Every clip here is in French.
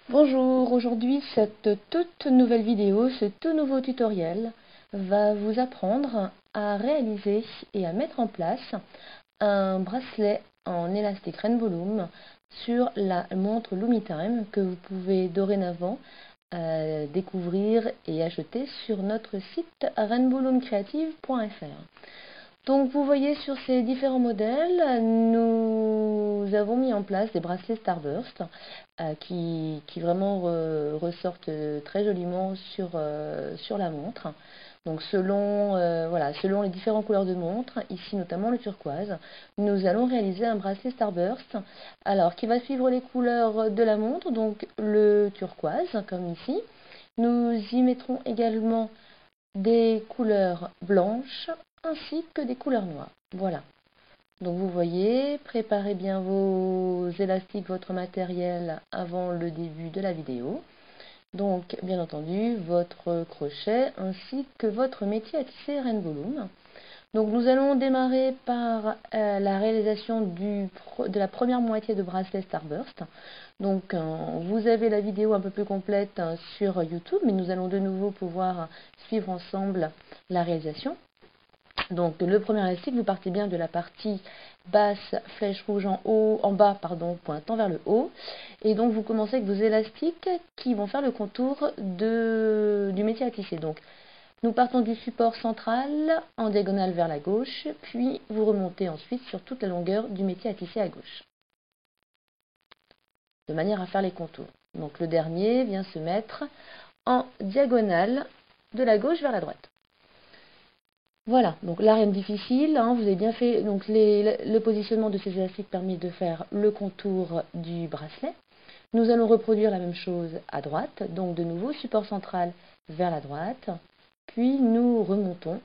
Bonjour, aujourd'hui cette toute nouvelle vidéo, ce tout nouveau tutoriel va vous apprendre à réaliser et à mettre en place un bracelet en élastique Rainbow Loom sur la montre Loomitime que vous pouvez dorénavant découvrir et acheter sur notre site rainbowloomcreative.fr. Donc vous voyez sur ces différents modèles, nous avons mis en place des bracelets Starburst qui vraiment ressortent très joliment sur la montre. Donc selon les différentes couleurs de montre, ici notamment le turquoise, nous allons réaliser un bracelet Starburst. Alors qui va suivre les couleurs de la montre, donc le turquoise comme ici. Nous y mettrons également des couleurs blanches ainsi que des couleurs noires. Voilà. Donc vous voyez, préparez bien vos élastiques, votre matériel avant le début de la vidéo. Donc bien entendu, votre crochet ainsi que votre métier à tisser Rainbow Loom. Donc nous allons démarrer par la réalisation de la première moitié de bracelet Starburst. Donc vous avez la vidéo un peu plus complète sur YouTube, mais nous allons de nouveau pouvoir suivre ensemble la réalisation. Donc le premier élastique, vous partez bien de la partie basse, flèche rouge en bas, pointant vers le haut. Et donc vous commencez avec vos élastiques qui vont faire le contour du métier à tisser. Donc nous partons du support central en diagonale vers la gauche, puis vous remontez ensuite sur toute la longueur du métier à tisser à gauche, de manière à faire les contours. Donc le dernier vient se mettre en diagonale de la gauche vers la droite. Voilà, donc là rien de difficile, hein, vous avez bien fait, donc le positionnement de ces élastiques permet de faire le contour du bracelet. Nous allons reproduire la même chose à droite, donc de nouveau support central vers la droite, puis nous remontons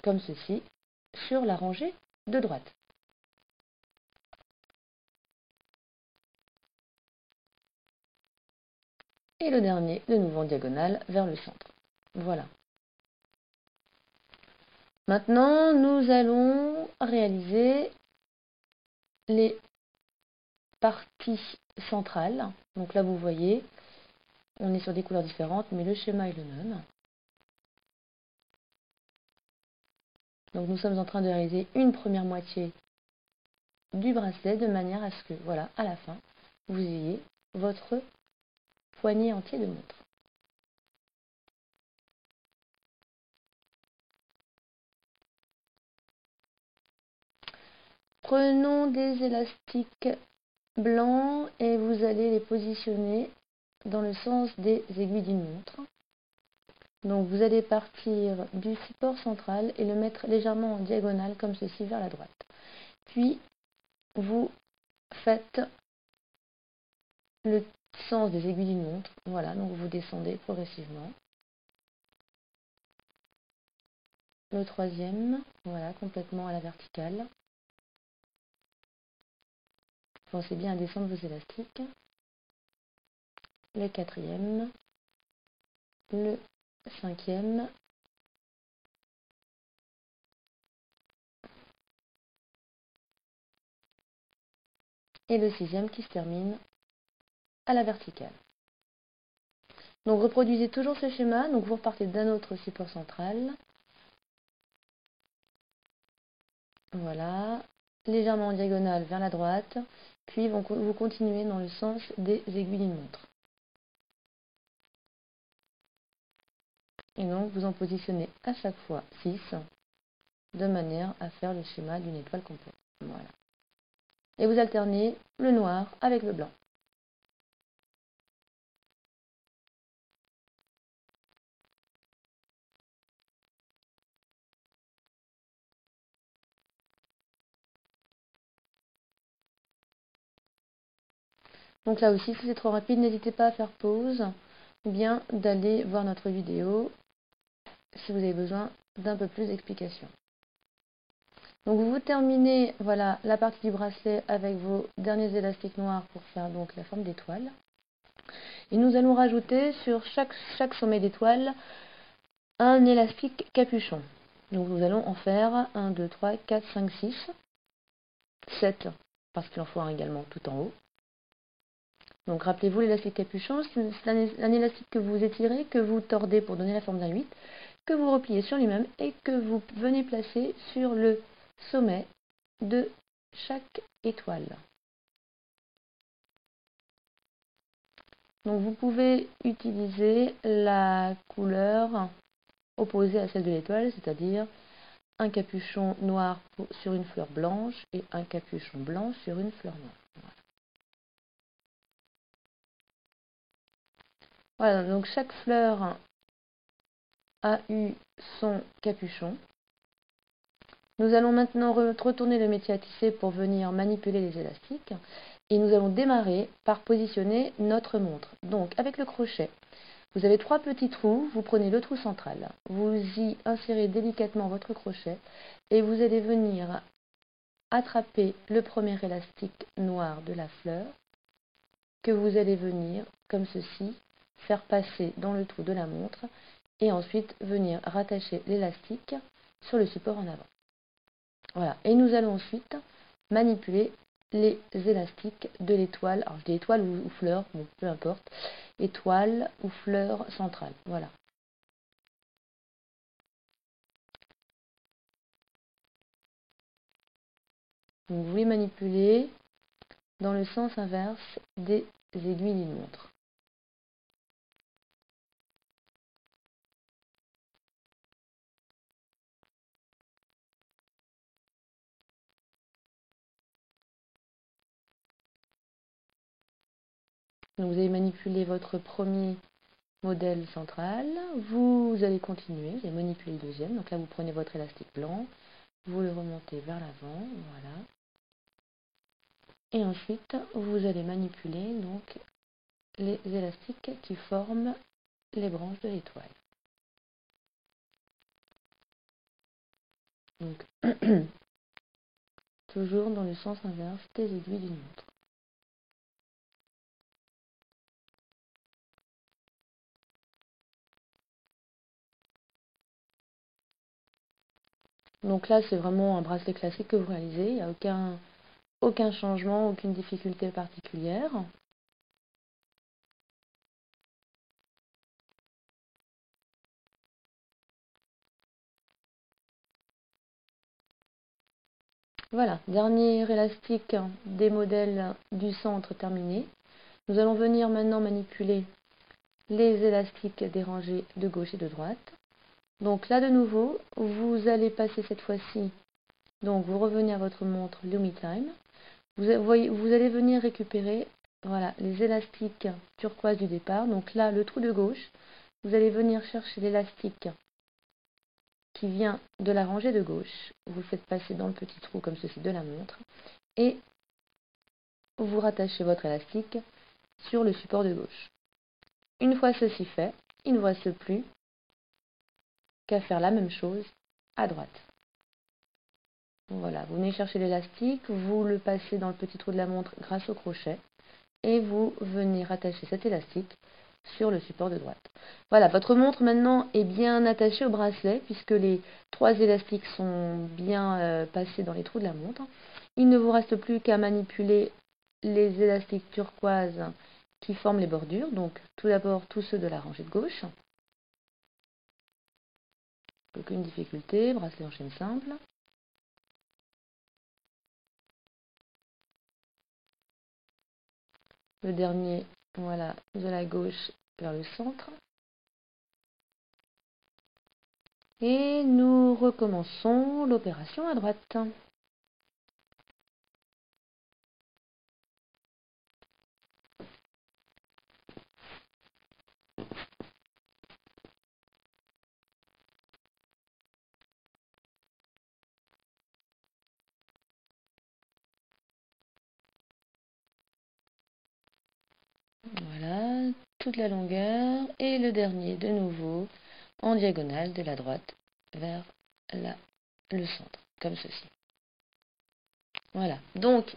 comme ceci sur la rangée de droite. Et le dernier, de nouveau en diagonale vers le centre. Voilà. Maintenant, nous allons réaliser les parties centrales. Donc là, vous voyez, on est sur des couleurs différentes, mais le schéma est le même. Donc nous sommes en train de réaliser une première moitié du bracelet de manière à ce que, voilà, à la fin, vous ayez votre poignet entier de montre. Prenons des élastiques blancs et vous allez les positionner dans le sens des aiguilles d'une montre. Donc vous allez partir du support central et le mettre légèrement en diagonale comme ceci vers la droite. Puis vous faites le sens des aiguilles d'une montre. Voilà, donc vous descendez progressivement. Le troisième, voilà, complètement à la verticale. Pensez bien à descendre vos élastiques. Le quatrième, le cinquième, et le sixième qui se termine à la verticale. Donc reproduisez toujours ce schéma, donc vous repartez d'un autre support central. Voilà, légèrement en diagonale vers la droite, puis vous continuez dans le sens des aiguilles d'une montre. Et donc vous en positionnez à chaque fois 6, de manière à faire le schéma d'une étoile complète. Voilà. Et vous alternez le noir avec le blanc. Donc là aussi, si c'est trop rapide, n'hésitez pas à faire pause ou bien d'aller voir notre vidéo si vous avez besoin d'un peu plus d'explications. Donc vous terminez voilà, la partie du bracelet avec vos derniers élastiques noirs pour faire donc la forme d'étoile. Et nous allons rajouter sur chaque sommet d'étoile un élastique capuchon. Donc nous allons en faire 1, 2, 3, 4, 5, 6, 7, parce qu'il en faut un également tout en haut. Donc rappelez-vous l'élastique capuchon, c'est un élastique que vous étirez, que vous tordez pour donner la forme d'un 8, que vous repliez sur lui-même et que vous venez placer sur le sommet de chaque étoile. Donc vous pouvez utiliser la couleur opposée à celle de l'étoile, c'est-à-dire un capuchon noir sur une fleur blanche et un capuchon blanc sur une fleur noire. Voilà, donc chaque fleur a eu son capuchon. Nous allons maintenant retourner le métier à tisser pour venir manipuler les élastiques. Et nous allons démarrer par positionner notre montre. Donc avec le crochet, vous avez 3 petits trous, vous prenez le trou central, vous y insérez délicatement votre crochet et vous allez venir attraper le premier élastique noir de la fleur que vous allez venir, comme ceci, faire passer dans le trou de la montre et ensuite venir rattacher l'élastique sur le support en avant. Voilà, et nous allons ensuite manipuler les élastiques de l'étoile, alors je dis étoile ou fleur, bon, peu importe, étoile ou fleur centrale, voilà. Donc vous les manipulez dans le sens inverse des aiguilles d'une montre. Donc vous avez manipulé votre premier modèle central, vous allez continuer, vous allez manipuler le deuxième, donc là vous prenez votre élastique blanc, vous le remontez vers l'avant, voilà. Et ensuite vous allez manipuler donc les élastiques qui forment les branches de l'étoile. Donc toujours dans le sens inverse des aiguilles d'une montre. Donc là, c'est vraiment un bracelet classique que vous réalisez. Il n'y a aucun changement, aucune difficulté particulière. Voilà, dernier élastique des modèles du centre terminé. Nous allons venir maintenant manipuler les élastiques des rangées de gauche et de droite. Donc là, de nouveau, vous allez passer cette fois-ci, donc vous revenez à votre montre LumiTime. Vous allez venir récupérer voilà, les élastiques turquoise du départ. Donc là, le trou de gauche, vous allez venir chercher l'élastique qui vient de la rangée de gauche. Vous le faites passer dans le petit trou comme ceci de la montre. Et vous rattachez votre élastique sur le support de gauche. Une fois ceci fait, il ne vous reste plus qu'à faire la même chose à droite. Voilà, vous venez chercher l'élastique, vous le passez dans le petit trou de la montre grâce au crochet et vous venez rattacher cet élastique sur le support de droite. Voilà, votre montre maintenant est bien attachée au bracelet puisque les 3 élastiques sont bien passés dans les trous de la montre. Il ne vous reste plus qu'à manipuler les élastiques turquoise qui forment les bordures. Donc tout d'abord tous ceux de la rangée de gauche. Aucune difficulté, bracelet en chaîne simple. Le dernier, voilà, de la gauche vers le centre. Et nous recommençons l'opération à droite. Voilà, toute la longueur et le dernier de nouveau en diagonale de la droite vers le centre, comme ceci. Voilà, donc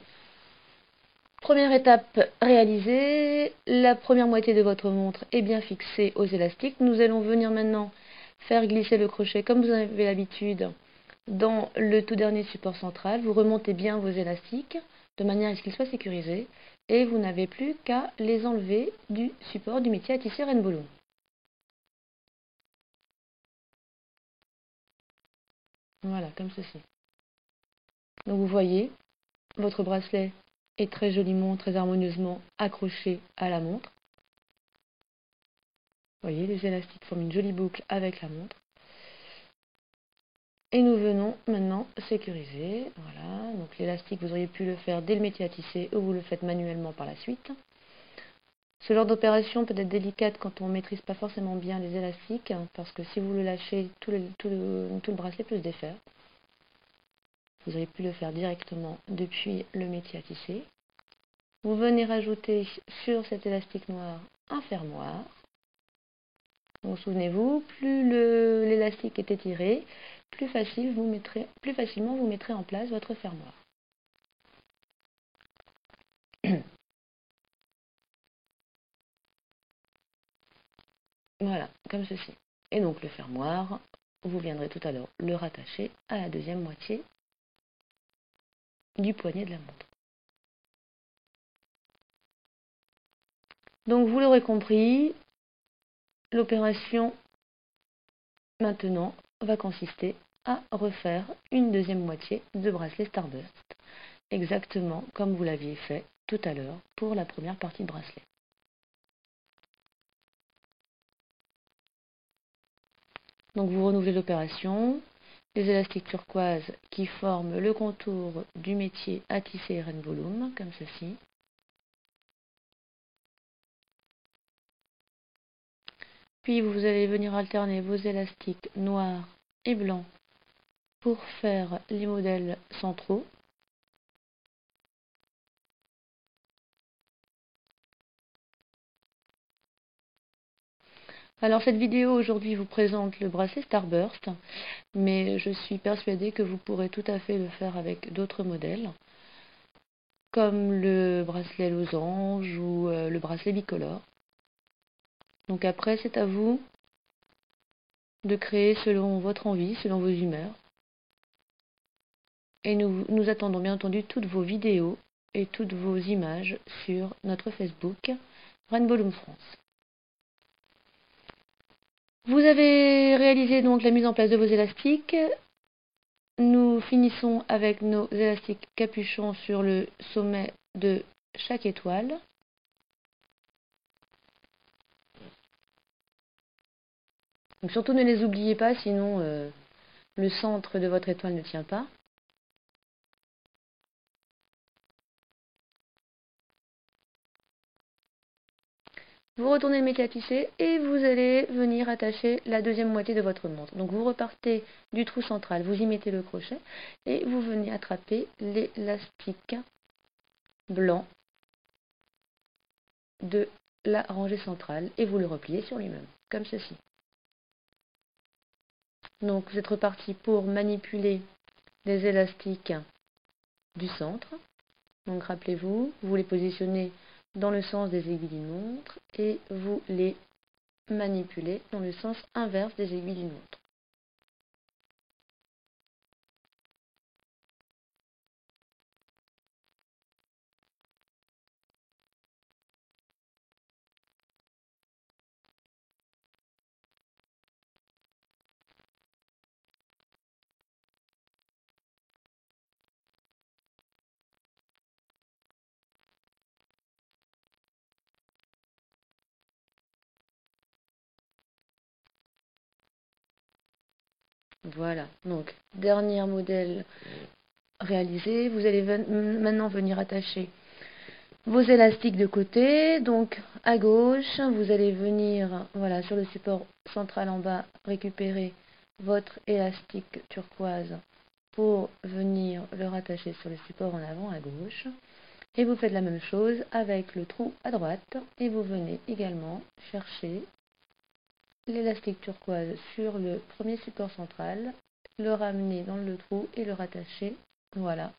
première étape réalisée, la première moitié de votre montre est bien fixée aux élastiques. Nous allons venir maintenant faire glisser le crochet comme vous avez l'habitude dans le tout dernier support central. Vous remontez bien vos élastiques, de manière à ce qu'ils soient sécurisés, et vous n'avez plus qu'à les enlever du support du métier à tisser Rainbow Loom. Voilà, comme ceci. Donc vous voyez, votre bracelet est très joliment, très harmonieusement accroché à la montre. Vous voyez, les élastiques forment une jolie boucle avec la montre. Et nous venons maintenant sécuriser. Voilà, donc l'élastique, vous auriez pu le faire dès le métier à tisser ou vous le faites manuellement par la suite. Ce genre d'opération peut être délicate quand on ne maîtrise pas forcément bien les élastiques, parce que si vous le lâchez, tout le bracelet peut se défaire. Vous auriez pu le faire directement depuis le métier à tisser. Vous venez rajouter sur cet élastique noir un fermoir. Donc souvenez-vous, plus l'élastique est étiré, plus facilement vous mettrez en place votre fermoir. Voilà, comme ceci. Et donc le fermoir, vous viendrez tout à l'heure le rattacher à la deuxième moitié du poignet de la montre. Donc vous l'aurez compris, l'opération maintenant va consister à refaire une deuxième moitié de bracelet Starburst, exactement comme vous l'aviez fait tout à l'heure pour la première partie de bracelet. Donc vous renouvelez l'opération, les élastiques turquoises qui forment le contour du métier à tisser Rainbow Loom, comme ceci. Puis vous allez venir alterner vos élastiques noirs et blancs pour faire les modèles centraux. Alors cette vidéo aujourd'hui vous présente le bracelet Starburst, mais je suis persuadée que vous pourrez tout à fait le faire avec d'autres modèles, comme le bracelet losange ou le bracelet bicolore. Donc après, c'est à vous de créer selon votre envie, selon vos humeurs. Et nous attendons bien entendu toutes vos vidéos et toutes vos images sur notre Facebook Rainbow Loom France. Vous avez réalisé donc la mise en place de vos élastiques. Nous finissons avec nos élastiques capuchons sur le sommet de chaque étoile. Donc surtout ne les oubliez pas, sinon le centre de votre étoile ne tient pas. Vous retournez le métier à tisser et vous allez venir attacher la deuxième moitié de votre montre. Donc vous repartez du trou central, vous y mettez le crochet et vous venez attraper l'élastique blanc de la rangée centrale et vous le repliez sur lui-même, comme ceci. Donc vous êtes reparti pour manipuler les élastiques du centre. Donc rappelez-vous, vous les positionnez dans le sens des aiguilles d'une montre et vous les manipulez dans le sens inverse des aiguilles d'une montre. Voilà, donc dernier modèle réalisé, vous allez maintenant venir attacher vos élastiques de côté. Donc à gauche, vous allez venir voilà, sur le support central en bas récupérer votre élastique turquoise pour venir le rattacher sur le support en avant à gauche. Et vous faites la même chose avec le trou à droite et vous venez également chercher l'élastique turquoise sur le premier support central, le ramener dans le trou et le rattacher, voilà,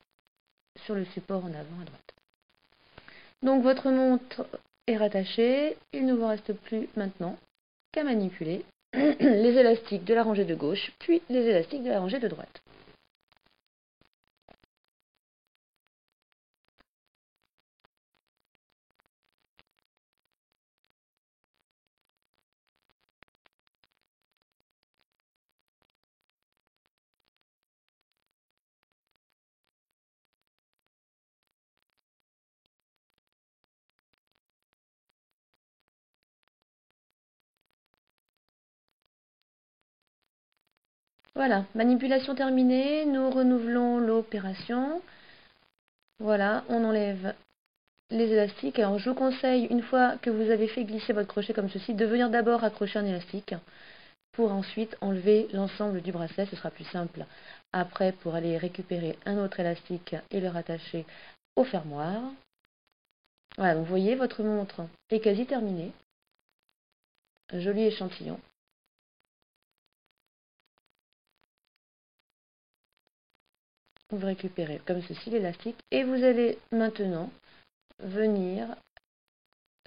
sur le support en avant à droite. Donc votre montre est rattachée, il ne vous reste plus maintenant qu'à manipuler les élastiques de la rangée de gauche, puis les élastiques de la rangée de droite. Voilà, manipulation terminée, nous renouvelons l'opération. Voilà, on enlève les élastiques. Alors je vous conseille, une fois que vous avez fait glisser votre crochet comme ceci, de venir d'abord accrocher un élastique pour ensuite enlever l'ensemble du bracelet. Ce sera plus simple après pour aller récupérer un autre élastique et le rattacher au fermoir. Voilà, donc vous voyez, votre montre est quasi terminée. Un joli échantillon. Vous récupérez comme ceci l'élastique et vous allez maintenant venir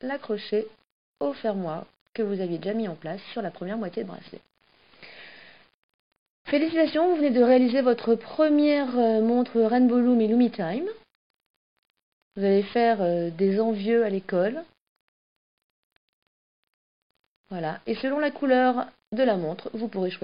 l'accrocher au fermoir que vous aviez déjà mis en place sur la première moitié de bracelet. Félicitations, vous venez de réaliser votre première montre Rainbow Loom et Loomy Time. Vous allez faire des envieux à l'école. Voilà, et selon la couleur de la montre, vous pourrez choisir